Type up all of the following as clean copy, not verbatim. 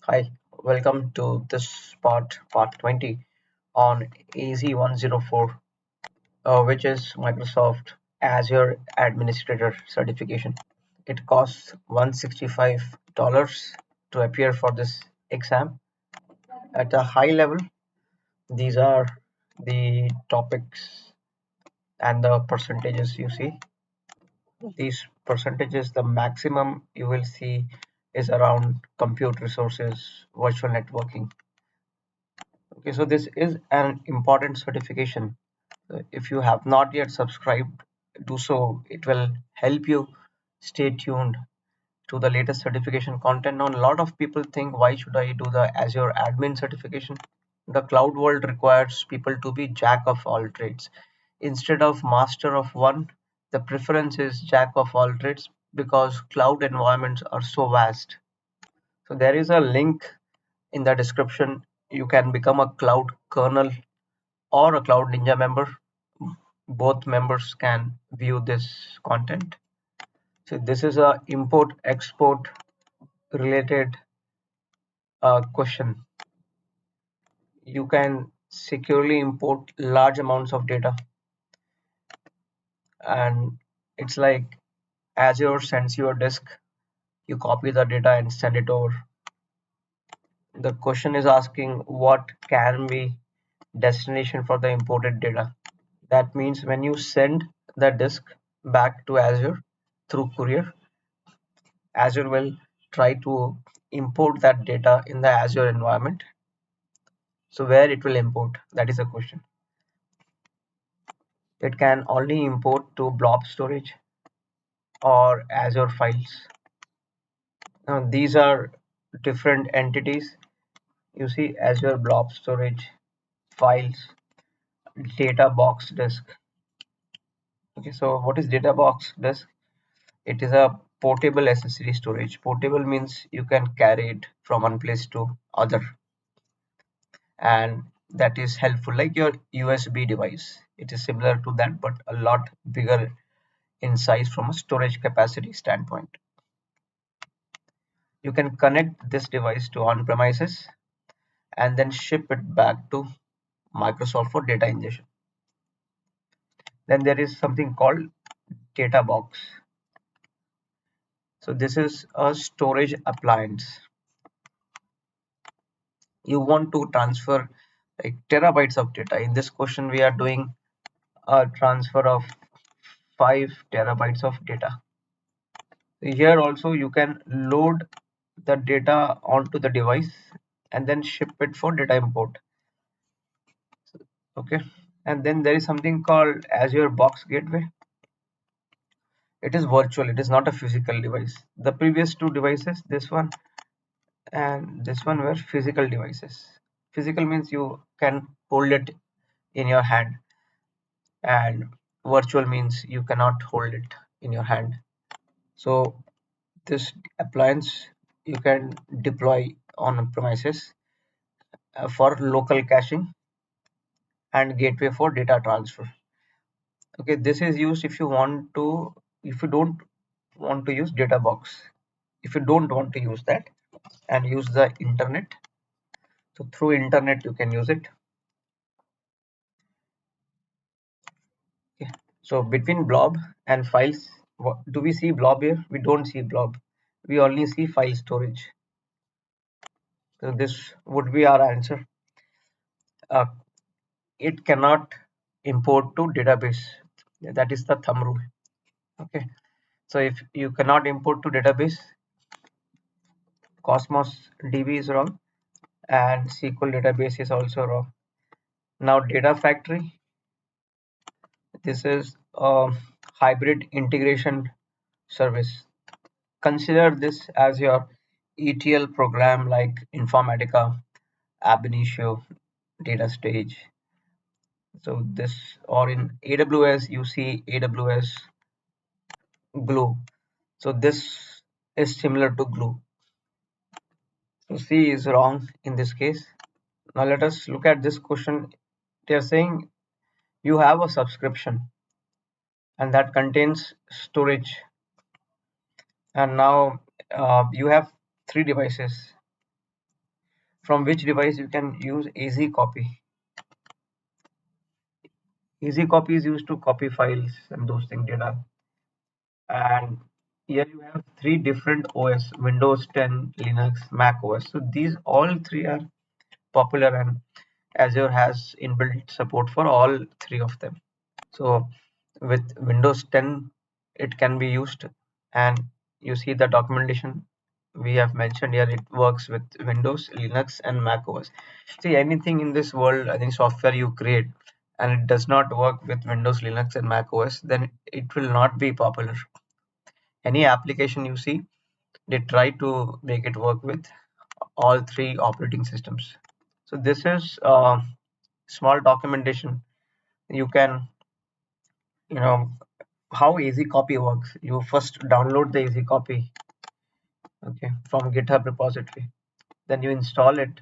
Hi, welcome to this part 20 on AZ104, which is Microsoft Azure Administrator Certification. It costs $165 to appear for this exam. At a high level, these are the topics and the percentages you see. These percentages, the maximum you will see is around compute resources, virtual networking. Okay, so this is an important certification. If you have not yet subscribed, do so. It will help you stay tuned to the latest certification content. Now, a lot of people think, why should I do the Azure admin certification? The cloud world requires people to be jack of all trades. Instead of master of one, the preference is jack of all trades because cloud environments are so vast. So there is a link in the description. You can become a cloud kernel or a Cloud Ninja member. Both members can view this content. So this is a import export related question. You can securely import large amounts of data, and it's like Azure sends you a disk, you copy the data and send it over. The question is asking what can be destination for the imported data. That means when you send the disk back to Azure through courier, Azure will try to import that data in the Azure environment. So where it will import, that is the question. It can only import to blob storage or Azure files. Now these are different entities. You see Azure blob storage, files, data box disk. Okay, so what is data box disk? It is a portable SSD storage. Portable means you can carry it from one place to other, and that is helpful like your USB device. It is similar to that but a lot bigger in size from a storage capacity standpoint. You can connect this device to on-premises and then ship it back to Microsoft for data ingestion. Then there is something called data box. So this is a storage appliance. You want to transfer like terabytes of data. In this question we are doing a transfer of 5 terabytes of data. Here also you can load the data onto the device and then ship it for data import. Okay, and then there is something called Azure Box Gateway. It is virtual, it is not a physical device. The previous two devices, this one and this one, were physical devices. Physical means you can hold it in your hand, and virtual means you cannot hold it in your hand. So this appliance you can deploy on premises for local caching and gateway for data transfer. Okay, this is used if you want to, if you don't want to use data box, if you don't want to use that and use the internet. So through internet you can use it. Okay. So between blob and files, do we see blob here? We don't see blob, we only see file storage. So this would be our answer. uh, it cannot import to database. That is the thumb rule. Okay, so if you cannot import to database, Cosmos DB is wrong and SQL database is also wrong. Now data factory, this is a hybrid integration service. Consider this as your ETL program like Informatica, Ab Initio, Data Stage. So this, or in AWS you see AWS Glue. So this is similar to Glue. So C is wrong in this case. Now let us look at this question. They are saying you have a subscription and that contains storage, and now you have 3 devices. from which device you can use easy copy. Easy copy is used to copy files and those things data. And here you have three different OS: Windows 10, Linux, Mac OS. So these all three are popular, and Azure has inbuilt support for all three of them. So with Windows 10, it can be used, and you see the documentation we have mentioned here. It works with Windows, Linux, and Mac OS. See, anything in this world, I think software you create and it does not work with Windows, Linux, and Mac OS, then it will not be popular. Any application you see, they try to make it work with all three operating systems. So this is small documentation. You can, you know, how easy copy works. You first download the easy copy, okay, from GitHub repository. Then you install it.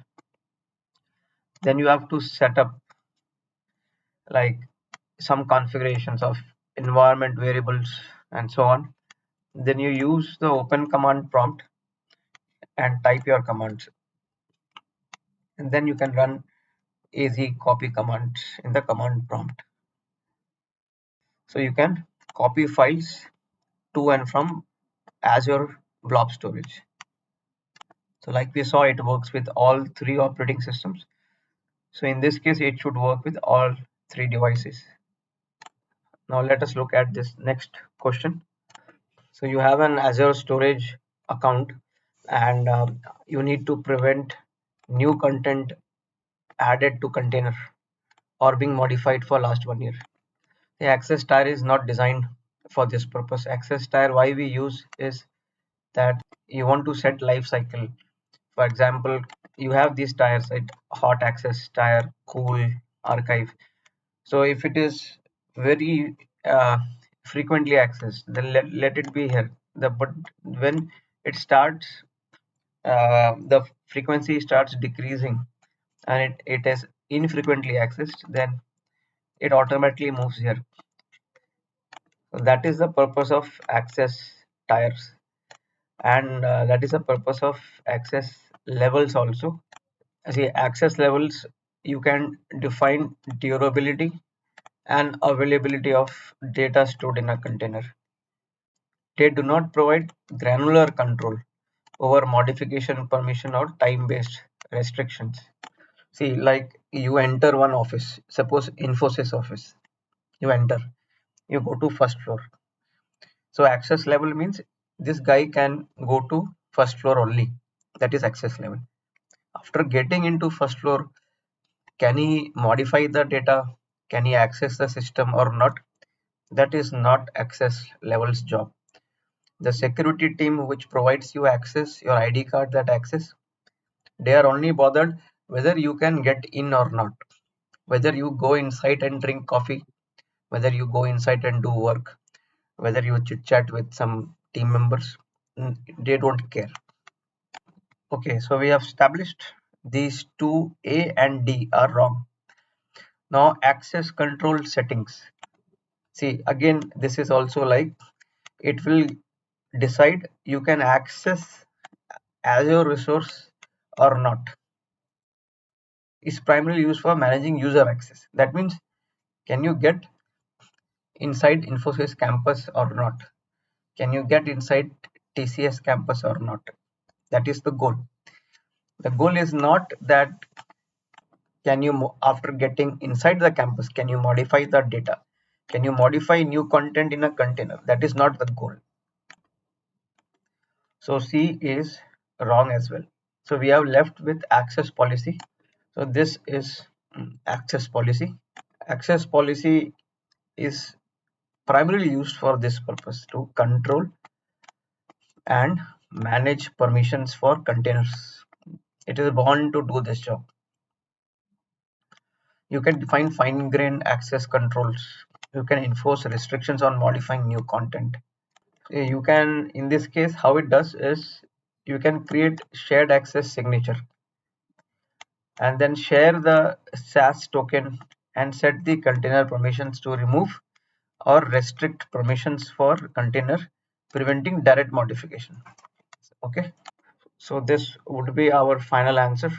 Then you have to set up like some configurations of environment variables and so on. Then you use the open command prompt and type your commands. And then you can run easy copy commands in the command prompt. So you can copy files to and from Azure blob storage. So like we saw, it works with all three operating systems. So in this case, it should work with all three devices. Now let us look at this next question. So you have an Azure storage account, and you need to prevent new content added to container or being modified for last 1 year. The access tier is not designed for this purpose. Access tier, why we use is that you want to set life cycle. For example, you have these tiers, right? Hot access tier, cool, archive. So if it is very frequently accessed, then let it be here. But when it starts, the frequency starts decreasing and it is infrequently accessed, then it automatically moves here. So that is the purpose of access tiers, and that is the purpose of access levels also. See, access levels, you can define durability and availability of data stored in a container. They do not provide granular control over modification, permission, or time-based restrictions. See, like you enter one office, suppose Infosys office, you enter, you go to first floor. So access level means this guy can go to first floor only. That is access level. After getting into first floor, can he modify the data? Can he access the system or not? That is not access level's job. The security team which provides you access, your ID card, that access, they are only bothered whether you can get in or not, whether you go inside and drink coffee, whether you go inside and do work, whether you chit chat with some team members. They don't care. Okay, so we have established these two, A and D are wrong. Now access control settings. See, again, this is also like it will decide you can access Azure resource or not. Is primarily used for managing user access. That means, can you get inside Infosys campus or not? Can you get inside TCS campus or not? That is the goal. The goal is not that can you, after getting inside the campus, can you modify the data? Can you modify new content in a container? That is not the goal. So C is wrong as well. So we have left with access policy. So this is access policy. Access policy is primarily used for this purpose, to control and manage permissions for containers. It is born to do this job. You can define fine-grained access controls. You can enforce restrictions on modifying new content. You can, in this case, how it does is you can create shared access signature and then share the SAS token and set the container permissions to remove or restrict permissions for container, preventing direct modification. Okay, so this would be our final answer.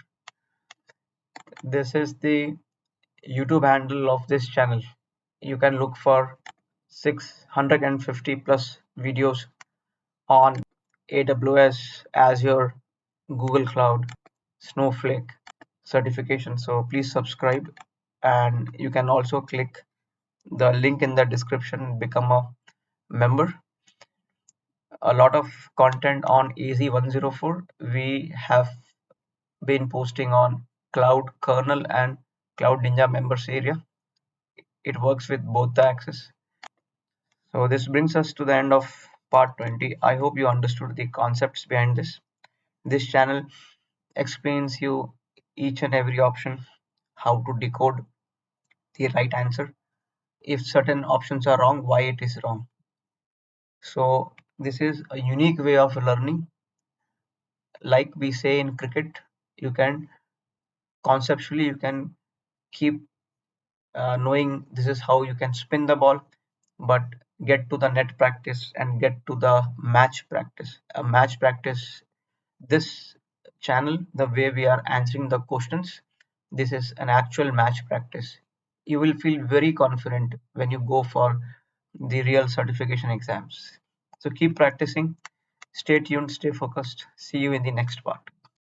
This is the YouTube handle of this channel. You can look for 650 plus videos on AWS, Azure, Google Cloud, Snowflake certification. So please subscribe, and you can also click the link in the description, become a member. A lot of content on AZ104. We have been posting on Cloud Kernel and Cloud Ninja members area. It works with both the access. So this brings us to the end of part 20. I hope you understood the concepts behind this. This channel explains you each and every option, how to decode the right answer. If certain options are wrong, why it is wrong. So this is a unique way of learning. Like we say in cricket, you can conceptually you can keep knowing this is how you can spin the ball, but get to the net practice and get to the match practice. A match practice, this channel, the way we are answering the questions, this is an actual match practice. You will feel very confident when you go for the real certification exams. So keep practicing, stay tuned, stay focused. See you in the next part.